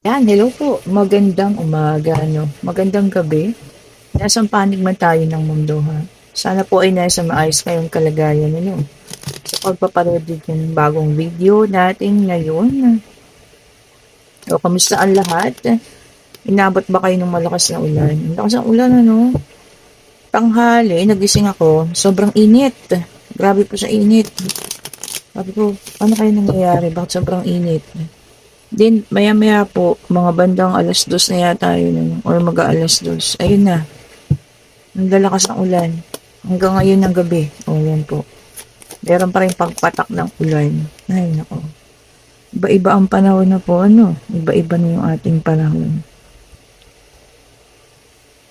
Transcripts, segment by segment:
Yan, hello po. Magandang umaga, no? Magandang gabi. Nasa panig man tayo ng mundo, ha? Sana po ay nasa maayos kayong kalagayan, ano? Sa pagpaparood din ng bagong video natin ngayon. O, kamusta ang lahat? Inabot ba kayo ng malakas na ulan? Ang lakas ng ulan, ano? Tanghali, nagising ako. Sobrang init. Grabe po sa init. Sabi ko, ano kayo nangyayari? Bakit sobrang init? Then, maya-maya po, mga bandang 2:00 na yata yun, or mag-aalas 2. Ayun na, ang lalakas ng ulan. Hanggang ngayon ng gabi. O, yan po. Meron pa rin pagpatak ng ulan. Ay, nako. Iba-iba ang panahon na po, ano? Iba-iba na yung ating panahon.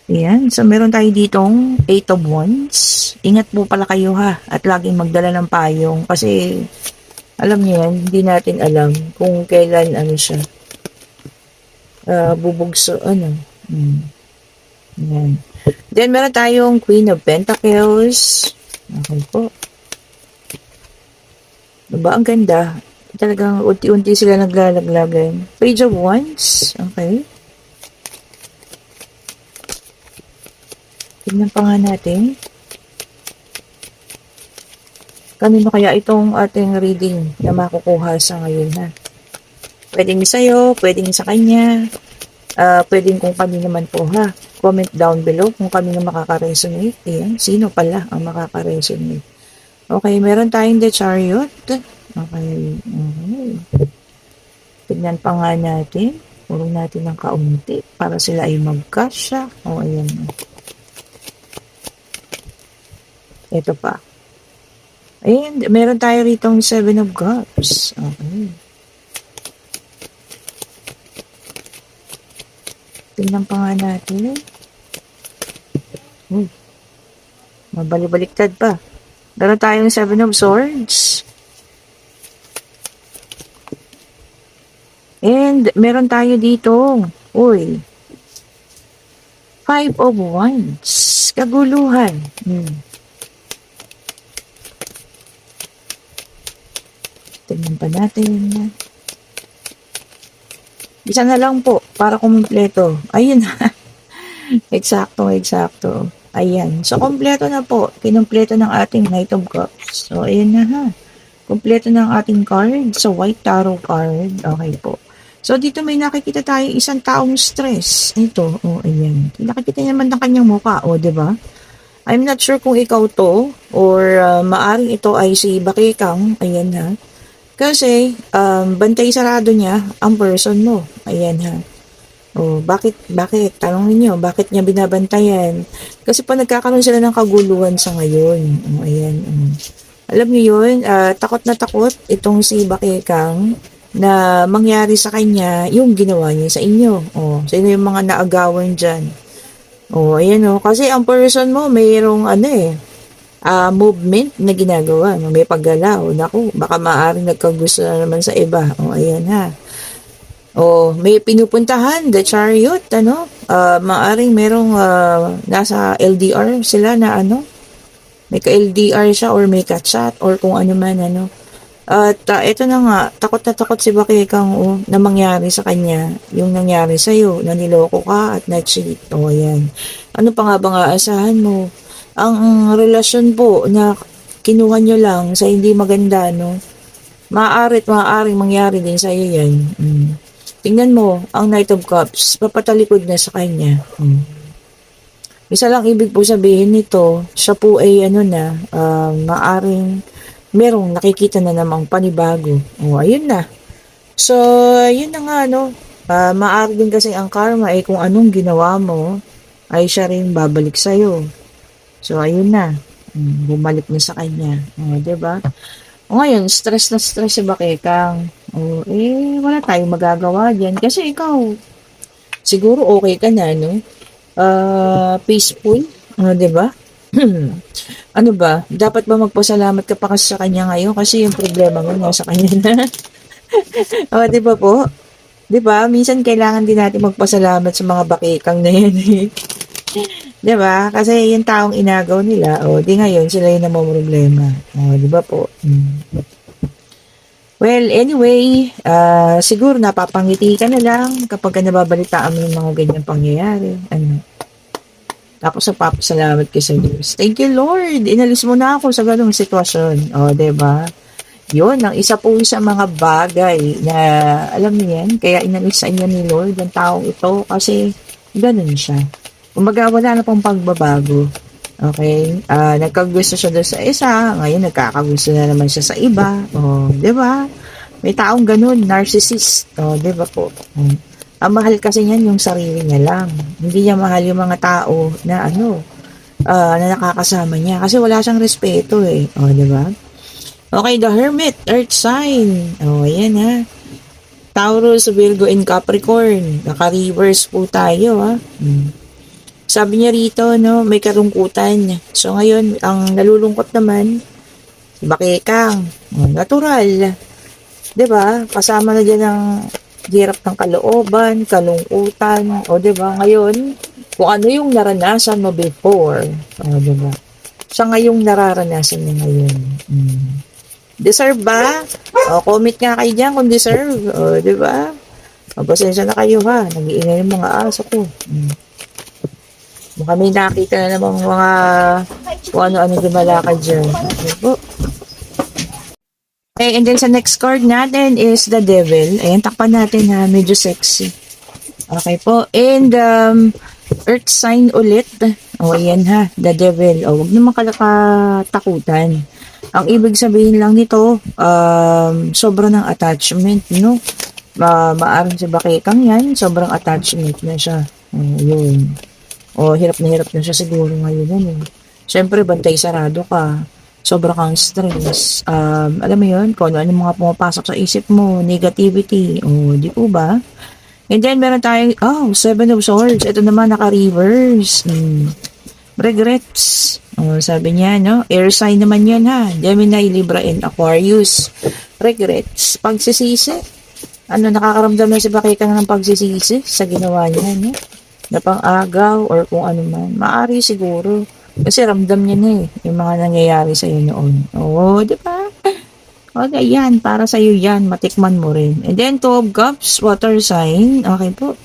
Ayan, so meron tayo ditong 8 of Wands. Ingat po pala kayo ha, at laging magdala ng payong kasi alam niyo yan, hindi natin alam kung kailan ano siya, bubugso, ano. Yan. Then, meron tayong Queen of Pentacles. Okay po. Diba? Ang ganda. Talagang unti-unti sila naglalaglagan. Page of Wands. Okay. Tignan pa nga natin. Kanino kaya itong ating reading na makukuha sa ngayon, ha? Pwedeng sa'yo, pwedeng sa kanya, pwedeng kung kanino naman po, ha? Comment down below kung kanino makaka-resonate. Ayan, sino pala ang makaka-resonate. Okay, meron tayong The Chariot. Okay. Tignan pa nga natin. Puro natin ng kaunti para sila ay magkasya. O, ayan. Ito pa. And meron tayo ritong 7 of Cups. Okay. Tingnan pa nga natin. Mabalik-baliktad pa. Meron tayong 7 of Swords. And meron tayo dito. 5 of Wands. Kaguluhan. Tingnan pa natin. Isa na lang po para kumpleto. Ayun. Eksakto. Ayan. So, kompleto na po. Kinumpleto ng ating Knight of Cups. So, ayan na ha. Kompleto ng ating card. So, White Tarot card. Okay po. So, dito may nakikita tayo isang taong stress. Ito. Ayan. Nakikita naman ng kanyang mukha. Diba? I'm not sure kung ikaw to or maaring ito ay si Bakekang. Ayan ha. Kasi, bantay sarado niya ang person mo. Ayan ha. Bakit? Tanong niyo, bakit niya binabantayan? Kasi pa nagkakaroon sila ng kaguluhan sa ngayon. Ayan. Alam niyo yun, takot na takot itong si Bakekang na mangyari sa kanya yung ginawa niya sa inyo. Sino yung mga naagawan dyan? Ayan kasi ang person mo, mayroong movement na ginagawa, may paggalaw. Naku, baka maaaring nagkagusto na naman sa iba. Ayan ha. May pinupuntahan, The Chariot, maaaring merong nasa LDR sila na may ka-LDR siya or may ka-chat or kung ano man, At ito na nga, takot na takot si Bakekang na mangyari sa kanya yung nangyari sa'yo, na niloko ka at na-cheat. Ayan. Ano pa nga ba nga asahan mo? Ang relasyon po na kinuha nyo lang sa hindi maganda, maaaring mangyari din sa iyo yan. Tingnan mo, ang Knight of Cups, papatalikod na sa kanya. Isa lang ibig po sabihin nito, siya po ay maaaring merong nakikita na namang panibago. Ayun na. So, yun na nga, maaari din kasi ang karma ay kung anong ginawa mo, ay siya rin babalik sa'yo. So, ayun na. Bumalik na sa kanya. Diba? Ngayon, stress na stress si Bakekang. Wala tayong magagawa dyan. Kasi ikaw, siguro okay ka na, peaceful. Diba? Ano ba? Dapat ba magpasalamat ka pa kasi sa kanya ngayon? Kasi yung problema mo nasa kanya na. Diba po? Diba? Minsan kailangan din natin magpasalamat sa mga Bakekang na yan. Diba? Kasi yung taong inagaw nila, di ngayon sila yung namumroblema. Diba po? Well, anyway, siguro napapangiti ka na lang kapag ka nababalitaan mo yung mga ganyang pangyayari. Ano, tapos nagpapasalamat ka sa Diyos. Thank you, Lord. Inalis mo na ako sa ganung sitwasyon. O, 'di ba? Yun, ang isa po sa mga bagay na, alam niyo yan, kaya inalis sa inyo ni Lord ang taong ito kasi ganun siya. Kumbaga, wala na pong pagbabago. Okay? Nagkagusto siya doon sa isa, ngayon nagkakagusto na naman siya sa iba. O, di ba? May taong ganun, narcissist. O, di ba po? Ang mahal kasi niyan yung sarili niya lang. Hindi niya mahal yung mga tao na ano, na nakakasama niya. Kasi wala siyang respeto eh. O, di ba? Okay, the Hermit, Earth sign. Oh, ayan ha. Taurus, Virgo, and Capricorn. Naka-reverse po tayo ha. Sabi niya rito, no, may karungkutan. So ngayon, ang nalulungkot naman, si Bakekang. Oh, natural. 'Di ba? Kasama na diyan ang hirap ng kalooban, kalungkutan. O 'di ba? Ngayon, kung ano yung naranasan mo before. O 'di ba? Siya ngayong nararanasan niya ngayon. Deserve ba? O, comment nga kayo dyan kung deserve. O, di ba? Pasensya na kayo ha. Nag-iingay yung mga aso ko. Baka may nakita na namang mga kung ano-ano dumalakad dyan. Okay po. Okay, and then sa next card natin is the Devil. Ayan, takpan natin ha. Medyo sexy. Okay po. And Earth sign ulit. O, ayan ha. The Devil. O, huwag naman kalakatakutan. Ang ibig sabihin lang nito, sobra ng attachment, no? Maaring si Bakekang yan, sobrang attachment na siya. Yun. Hirap na siya siguro ngayon. Ano? Siyempre, bantay sarado ka. Sobra kang stress. Alam mo yun, kung ano mga pumapasok sa isip mo, negativity. Di po ba? And then, meron tayong, Seven of Swords. Ito naman, naka-reverse. Regrets. Sabi niya, no? Air sign naman yan, ha? Gemini, Libra, and Aquarius. Regrets. Pagsisisi. Nakakaramdam na si Bakekang ng pagsisisi sa ginawa niya, no? Na pang-agaw or kung ano man. Maari siguro. Kasi ramdam niya na yung mga nangyayari sa iyo noon. Di ba? Okay, yan. Para sa iyo yan. Matikman mo rin. And then, Two of Cups, water sign. Okay po.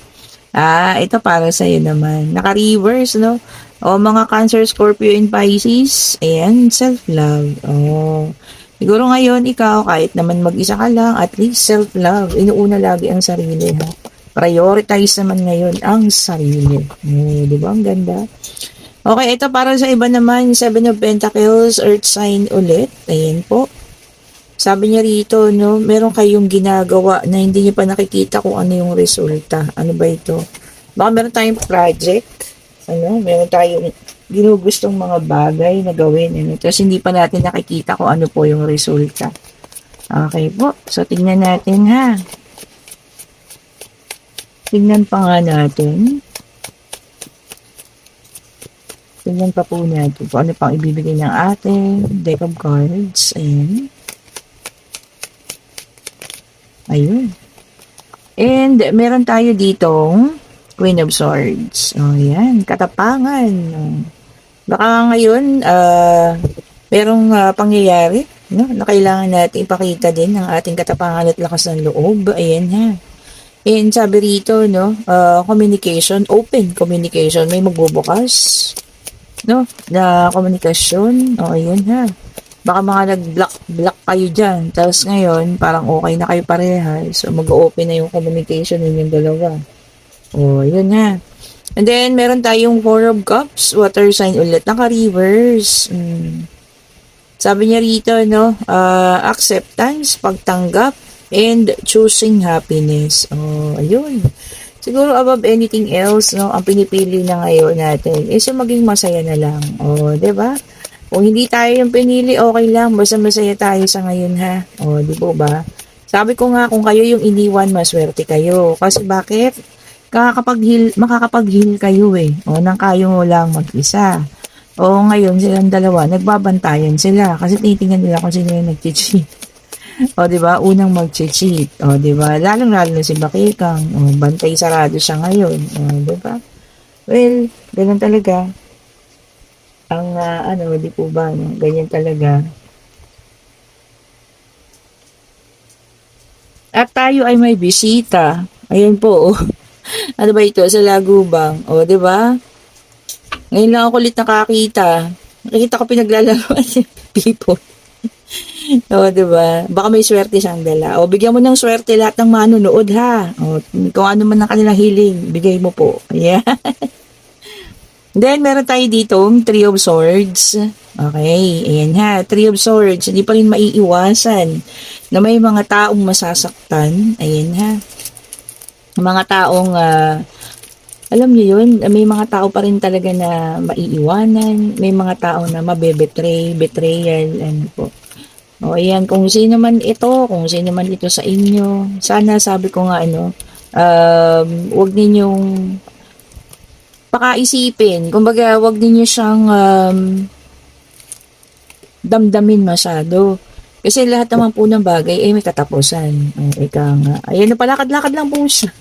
Ito para sa iyo naman. Naka-reverse, no? Mga Cancer, Scorpio, and Pisces. Ayan, self-love. Siguro ngayon, ikaw, kahit naman mag-isa ka lang, at least self-love. Inuuna lagi ang sarili, ha? Prioritize naman ngayon ang sarili. Di ba? Ang ganda. Okay, ito para sa iba naman, Seven of Pentacles, Earth sign ulit. Ayan po. Sabi niya rito, no, meron kayong ginagawa na hindi niyo pa nakikita kung ano yung resulta. Ano ba ito? Baka meron tayong project. Meron tayong ginugustong mga bagay na gawin. Tapos hindi pa natin nakikita kung ano po yung resulta. Okay po. So, tingnan natin ha. Tingnan pa nga natin. Tingnan pa po natin kung ano pang ibibigay ng ating deck of cards. Ayan. Ayun. And meron tayo ditong Queen of Swords. Ayan. Katapangan. Baka ngayon, merong pangyayari, no, na kailangan natin ipakita din ng ating katapangan at lakas ng loob. Ayan ha. And sabi rito, no, communication, open communication. May magbubukas, no, na komunikasyon. Ayan ha. Baka mga nag-block kayo dyan. Tapos ngayon, parang okay na kayo parehas. So, mag-open na yung communication ninyong dalawa. Yun ha. And then, meron tayong Four of Cups, water sign ulit. Naka-reverse. Sabi niya rito, no, acceptance, pagtanggap, and choosing happiness. Ayun. Siguro above anything else, no, ang pinipili na ngayon natin is yung maging masaya na lang. Diba? Kung hindi tayo yung pinili, okay lang. Basta masaya tayo sa ngayon, ha? Di po ba? Sabi ko nga, kung kayo yung iniwan, maswerte kayo. Kasi bakit? Makakapag-heal kayo eh. Nang kayo mo lang mag-isa. Ngayon, silang dalawa, nagbabantayan sila. Kasi titingnan nila kung sino yung nag-cheat. Di ba? Unang mag-cheat. Di ba? Lalong-lalo na si Bakekang. Bantay sarado siya ngayon. Di ba? Well, ganun talaga. Ang ano, 'di po ba, no? Ganyan talaga. At tayo ay may bisita. Ayan po, oh. Ano ba ito? Sa Lagubang. O, di ba? Ngayon lang ako ulit nakakita. Nakikita ko pinaglalaroan yung people. O, di ba? Baka may swerte siyang dala. O, bigyan mo ng swerte lahat ng manunood, ha? O, kung ano man ang kanilang hiling, bigay mo po. Ayan. Then, meron tayo ditong Three of Swords. Okay, ayan ha. Three of Swords. Hindi pa rin maiiwasan na may mga taong masasaktan. Ayan ha. Mga taong, alam niyo yun, may mga tao pa rin talaga na maiiwanan. May mga tao na mabebetray, betrayal, ano po. O, ayan, kung sino man ito sa inyo, sana sabi ko nga, wag ninyong pakaisipin. Kumbaga, wag ninyo siyang damdamin masyado. Kasi lahat naman po ng bagay ay may katapusan. Ika nga. Ayan, palakad-lakad lang po siya.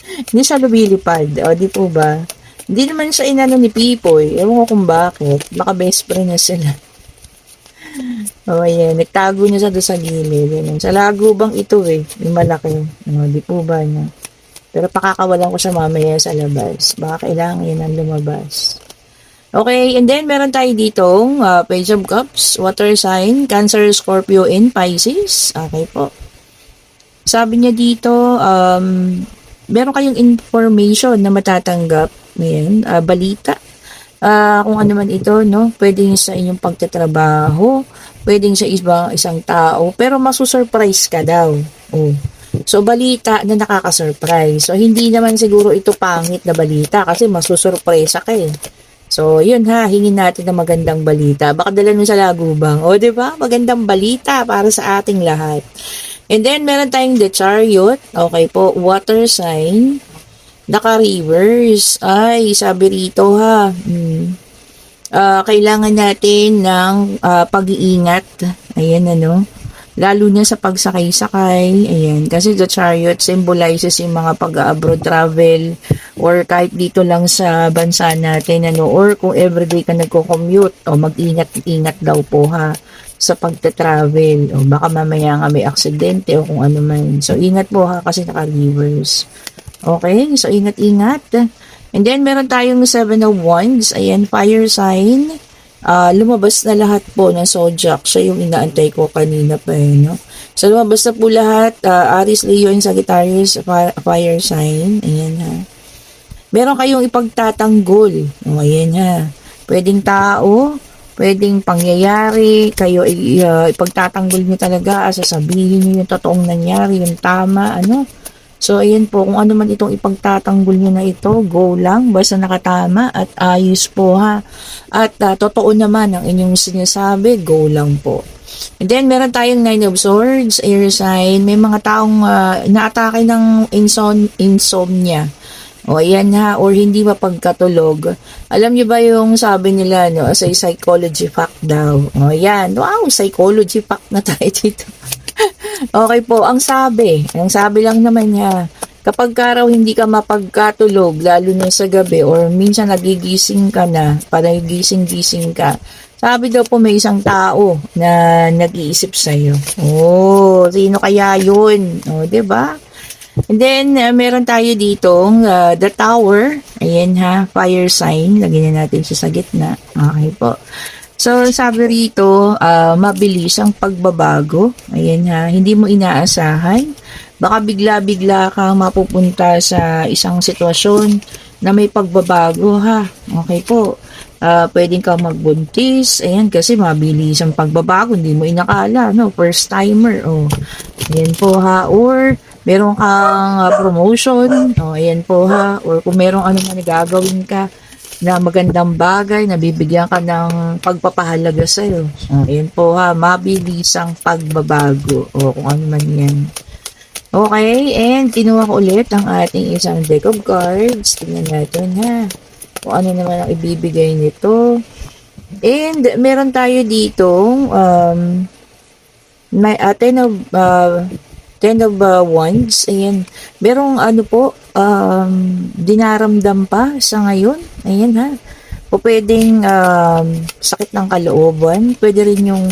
Hindi siya lumilipad. O, di po ba? Hindi naman siya inano ni Pipoy. Ewan ko kung bakit. Baka best friend na sila. O, ayan. Nagtago niya sa doon sa gilid. Ayan. Sa Lagubang ito eh. Yung malaki. O, di po ba na? Pero pakakawalan ko siya mamaya sa labas. Baka kailangan yan ang lumabas. Okay, and then meron tayo ditong Page of Cups, Water Sign, Cancer, Scorpio, and Pisces. Okay po. Sabi niya dito, meron kayong information na matatanggap. Ayan, balita. Kung ano man ito, no? Pwedeng sa inyong pagtatrabaho, pwedeng sa isang tao, pero masusurprise ka daw. Oh. So, balita na nakaka-surprise. So, hindi naman siguro ito pangit na balita kasi masusurpresa ka eh. So, yun ha, hingin natin ng magandang balita. Baka dala nun sa Lagubang. O, di ba? Magandang balita para sa ating lahat. And then, meron tayong The Chariot. Okay po, water sign. Naka-reverse. Ay, sabi rito ha. Kailangan natin ng pag-iingat. Ayan ano. Lalo na sa pagsakay-sakay, ayan, kasi the chariot symbolizes yung mga pag-abroad travel or kahit dito lang sa bansa natin, or kung everyday ka nagko-commute, o mag-ingat-ingat daw po ha sa pagta-travel, o baka mamaya nga may aksidente o kung ano man. So, ingat po ha kasi naka-reverse. Okay, so ingat-ingat. And then, meron tayong 7 of Wands, ayan, fire sign. Lumabas na lahat po ng zodiac. Siya yung inaantay ko kanina pa no? So, lumabas na po lahat. Aries, Leo, and Sagittarius, fire sign. Ayan ha. Meron kayong ipagtatanggol. O, ayan ha. Pwedeng tao, pwedeng pangyayari. Kayo ipagtatanggol nyo talaga. Sasabihin nyo yung totoong nangyari, yung tama, ano. So, ayan po, kung ano man itong ipagtatanggol nyo na ito, go lang, basta nakatama at ayos po ha. At totoo naman ang inyong sinasabi, go lang po. And then, meron tayong 9 of Swords, air sign, may mga taong naatake ng insomnia. O, ayan ha, or hindi mapagkatulog. Alam niyo ba yung sabi nila, no, as a psychology fact daw. O, ayan, wow, psychology fact na tayo dito. Okay po, ang sabi lang naman niya, kapag ka raw hindi ka mapagkatulog, lalo na sa gabi, or minsan nagigising ka na, parang gising-gising ka, sabi daw po may isang tao na nag-iisip sa'yo. Oh, sino kaya yun? Oh, diba? And then, meron tayo ditong the tower. Ayan ha, fire sign. Lagyan na natin siya sa gitna. Okay po. So, sabi rito, mabilis ang pagbabago. Ayan ha, hindi mo inaasahan. Baka bigla-bigla kang mapupunta sa isang sitwasyon na may pagbabago ha. Okay po. Pwedeng kang magbuntis. Ayan, kasi mabilis ang pagbabago. Hindi mo inakala, no? First timer. Oh. Ayan po ha. Or, meron kang promotion. Oh, ayan po ha. Or kung meron ano man gagawin ka na magandang bagay, nabibigyan ka ng pagpapahalaga sa'yo. Ayan po ha, mabilis ang pagbabago. O kung ano man yan. Okay, and kinuha ko ulit ang ating isang deck of cards. Tingnan natin ha. Kung ano naman ang ibibigay nito. And meron tayo ditong may 10 of Wands. Ayan. Merong ano po, dinaramdam pa sa ngayon. Ayan ha. O pwedeng sakit ng kalooban. Pwede rin yung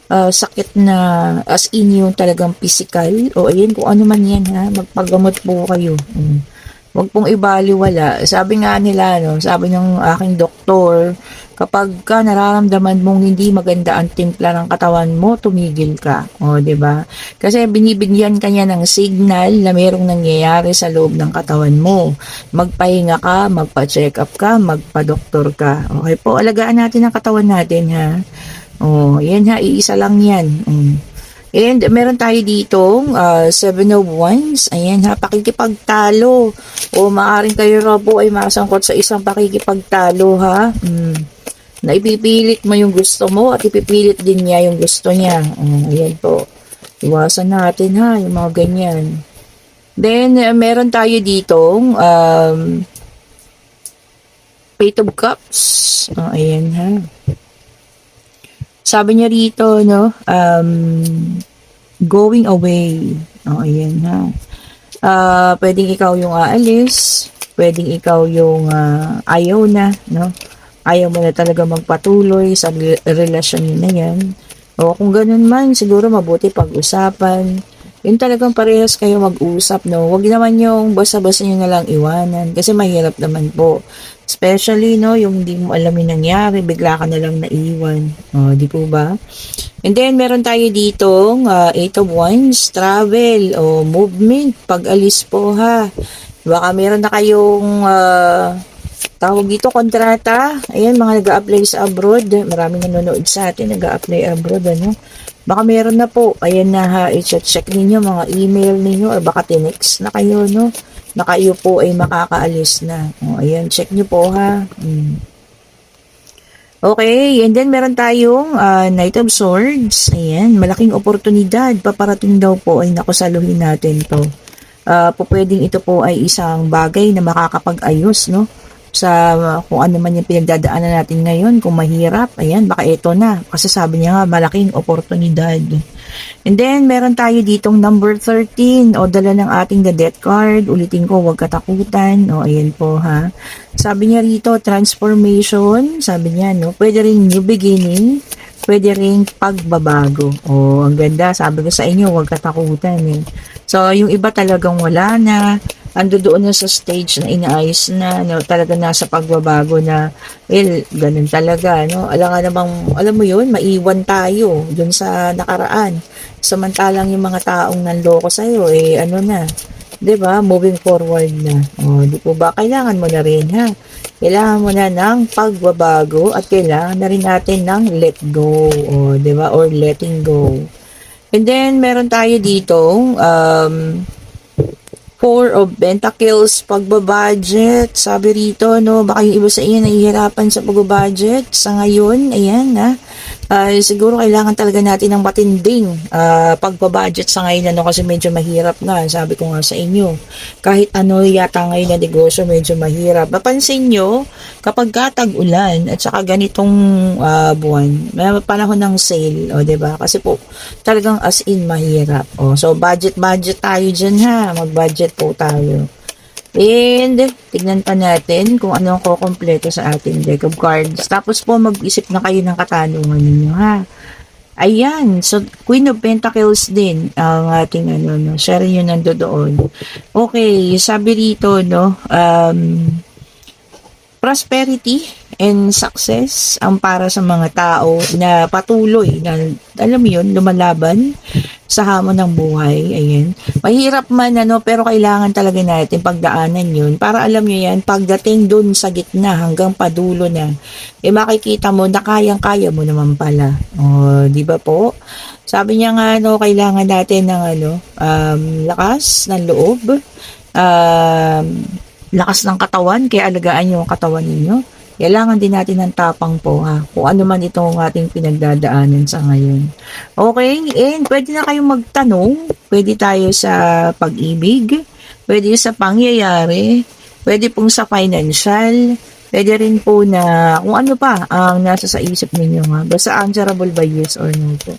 sakit na as in yung talagang physical, o ayun, kung ano man yan ha, magpagamot po kayo. Huwag pong ibaliwala. Sabi nga nila, no, sabi ng aking doktor, kapag ka nararamdaman mong hindi maganda ang timpla ng katawan mo, tumigil ka. O, 'di ba? Kasi binibigyan ka niya ng signal na mayroong nangyayari sa loob ng katawan mo. Magpahinga ka, magpa-check up ka, magpa-doktor ka. Okay po, alagaan natin ang katawan natin ha. Oh, yan ha, iisa lang yan. And meron tayo ditong 7 of Wands. Ayan ha, pakikipagtalo. O maaaring kayo raw po ay masangkot sa isang pakikipagtalo ha. Na ipipilit mo yung gusto mo at ipipilit din niya yung gusto niya. Ayan po. Iwasan natin ha, yung mga ganyan. Then, meron tayo ditong Eight of Cups. Ayan ha. Sabi niya rito, no, going away. Ayan ha. Pwedeng ikaw yung aalis, pwedeng ikaw yung ayaw na, no? Ayaw mo na talaga magpatuloy sa relasyon niyo na yan. O kung ganun man, siguro mabuti pag-usapan. Yung talagang parehas kayo mag-usap, no? Huwag naman yung basta-basta nyo na lang iwanan. Kasi mahirap naman po. Especially, no, yung hindi mo alam yung nangyari, bigla ka na lang naiwan. O, di po ba? And then, meron tayo ditong 8 of Wands, travel o movement, pag-alis po ha. Baka meron na kayong tawag dito, kontrata. Ayan, mga nag-a-apply sa abroad. Maraming nanonood sa atin, nag-a-apply abroad, ano. Baka meron na po. Ayan na ha, i-check ninyo mga email ninyo or baka tinext na kayo, no? Na kayo po ay makakaalis na. O, ayan, check nyo po ha. Okay, and then meron tayong Knight of Swords. Ayan, malaking oportunidad. Paparating daw po ay nakusaluhin natin to. Pwedeng ito po ay isang bagay na makakapag-ayos, no? Sa kung ano man yung pinagdadaanan natin ngayon, kung mahirap, ayan, baka ito na. Kasi sabi niya nga, malaking oportunidad. And then, meron tayo ditong number 13, o dala ng ating the death card. Ulitin ko, huwag katakutan. O, ayan po ha. Sabi niya rito, transformation. Sabi niya, no, pwede rin new beginning, pwede rin pagbabago. O, ang ganda. Sabi ko sa inyo, huwag katakutan eh. So, yung iba talagang wala na. Ando doon na sa stage na inaayos na, no, talaga nasa pagbabago na, well, ganun talaga, no. Alam mo yun, maiwan tayo dun sa nakaraan. Samantalang yung mga taong nanloko sa'yo, eh, ano na, 'di ba? Moving forward na. O, di po ba? Kailangan mo na rin, ha? Kailangan mo na ng pagbabago at kailangan na rin natin ng let go, o, 'di ba? Or letting go. And then, meron tayo dito, Four of Pentacles, pagbabudget. Sabi rito, no, baka yung iba sa inyo nahihirapan sa pagbabudget sa ngayon. Ayan, ha. Siguro kailangan talaga natin ng matinding pagbabudget sa ngayon, ano, kasi medyo mahirap nga. Sabi ko nga sa inyo, kahit ano yata ngayon na negosyo, medyo mahirap. Napansin nyo, kapag tag-ulan at saka ganitong buwan, may panahon ng sale, o, diba? Kasi po, talagang as in mahirap. O, so, budget tayo dyan, ha. Mag-budget po tayo. And, tignan pa natin kung ano ang kukompleto sa ating deck of cards. Tapos po, mag-isip na kayo ng katanungan ninyo, ha? Ayan. So, Queen of Pentacles din ang ating, ano, no, share nyo nandoon. Okay, sabi rito, no, prosperity and success ang para sa mga tao na patuloy na, alam mo yun, lumalaban sa hamon ng buhay. Ayan. Mahirap man, ano, pero kailangan talaga natin pagdaanan yun para alam nyo yan, pagdating dun sa gitna hanggang padulo na, eh makikita mo na kayang-kaya mo naman pala. O, di ba po? Sabi niya nga, no, kailangan natin ng, ano, lakas ng loob, lakas ng katawan, kaya alagaan yung katawan ninyo. Kailangan din natin ng tapang po, ha, kung ano man itong ating pinagdadaanan sa ngayon. Okay, and pwede na kayong magtanong, pwede tayo sa pag-ibig, pwede sa pangyayari, pwede pong sa financial, pwede rin po na kung ano pa ang nasa sa isip ninyo, ha. Basta answerable by yes or no po.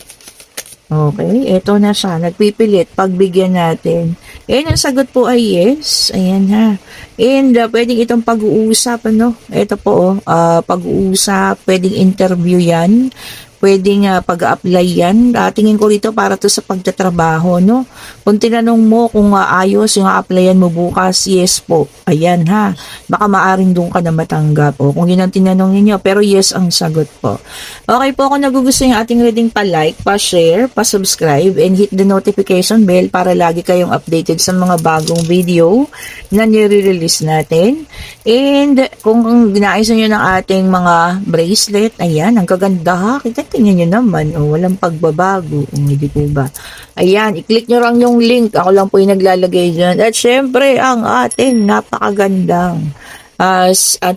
Okay, eto na siya. Nagpipilit, pagbigyan natin. Ayan, ang sagot po ay yes. Ayan, ha. And pwedeng itong pag-uusap, ano? Ito po, pag-uusap, pwedeng interview yan. pwedeng pag-apply yan. Tingin ko rito para to sa pagtatrabaho, no? Kung tinanong mo kung ayos yung applyan mo bukas, yes po. Ayan ha. Baka maaring doon ka na matanggap. O kung yun ang tinanong ninyo, pero yes ang sagot po. Okay po, kung nagugustuhan yung ating reading, pa-like, pa-share, pa-subscribe, and hit the notification bell para lagi kayong updated sa mga bagong video na nire-release natin. And kung ginais nyo ng ating mga bracelet, ayan, ang kaganda ha. Tingnan nyo naman, walang pagbabago. Hindi po ba? Ayan, i-click nyo lang yung link. Ako lang po yung naglalagay dyan. At syempre, ang ating napakagandang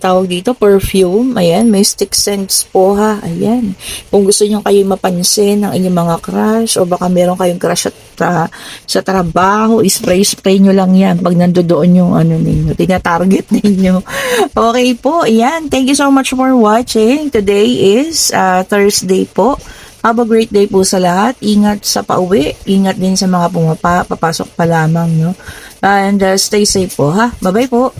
tawag dito, perfume. Ayan, may stick scents po ha. Ayan. Kung gusto nyo kayo mapansin ng inyong mga crush o baka meron kayong crush sa trabaho, spray nyo lang yan pag nandoon yung ninyo, tina-target ninyo. Okay po, ayan. Thank you so much for watching. Today is Thursday po. Have a great day po sa lahat. Ingat sa pauwi. Ingat din sa mga papasok pa lamang, no? And stay safe po, ha? Bye-bye po.